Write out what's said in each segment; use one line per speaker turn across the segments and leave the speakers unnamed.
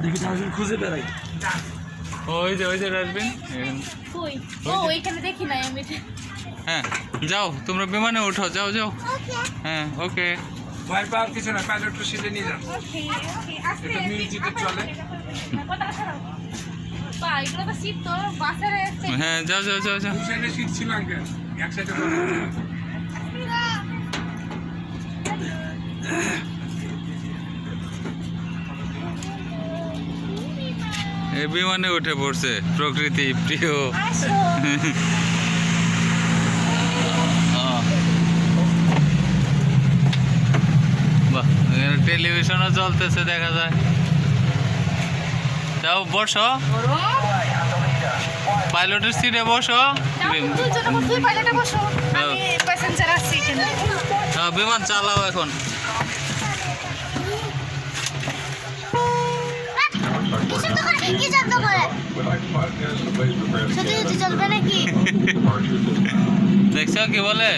দেখি ডাস্টবিন খুঁজে বেড়াই।
ওই যে ডাস্টবিন।
ওইখানে দেখি নাই আমি।
হ্যাঁ যাও তোমরা বিমানে উঠো, যাও যাও। হ্যাঁ ওকে।
ভয় পাওয়ার কিছু না, পাইলট সিটে নিয়ে যান। এটা মিউজিকে চলে।
হ্যাঁ যাও যাও যাও যাও।
দু সাইডে সিট ছিল আঙ্কেল, এক সাইডে
এই বিমানে উঠে পড়ছে প্রকৃতি প্রিয়। বাহ, টেলিভিশনও চলতেছে দেখা যায়। যাও বসো, পাইলটের সিটে বসো। বিমান চালাও এখন। দেখছো কি বলে?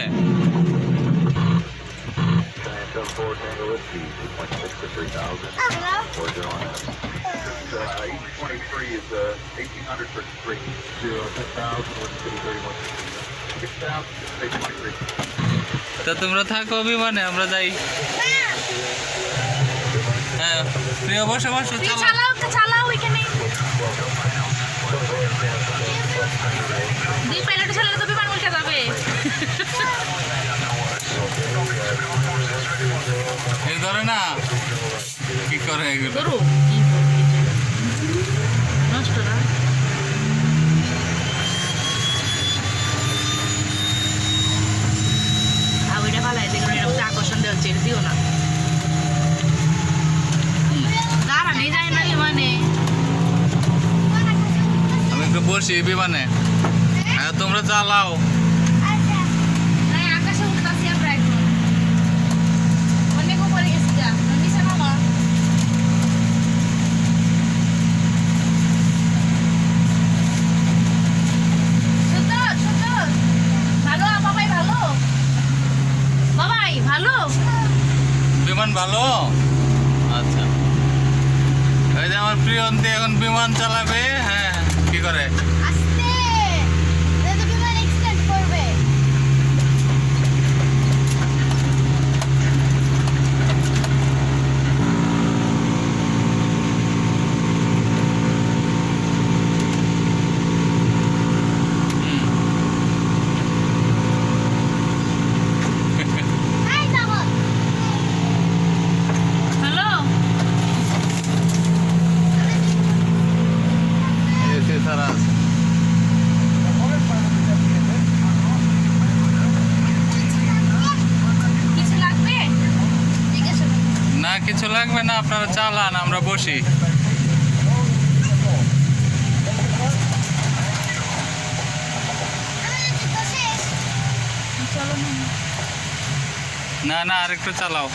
তো তোমরা থাকো বিমানে, আমরা যাই। হ্যাঁ প্রিয় বসে বসে
চালাও এখানে। দুই পাইলট চালালে তো বিমান উল্টে যাবে।
এই ধরে না কি করে এগুলো।
নষ্ট না ওইটা ভালো দেখুন, এরকম আকর্ষণ দেওয়া হচ্ছে, দিও না। দাঁড়ানি যায় না মানে
আমি একটু বসি বিমানে। হ্যাঁ তোমরা চালাও।
আকাশে উঠতেছি আমরা এখন, অনেক উপরে গেছি। যা নিচে নামা। ভালো বাবাই, ভালো বাবাই, ভালো
বিমান ভালো। আচ্ছা এই যে আমার প্রিয়ন্তি এখন বিমান চালাবে। হ্যাঁ কি করে? না কিছু লাগবে না, আপনারা চালান, আমরা বসি। না না আরেকটু চালাও।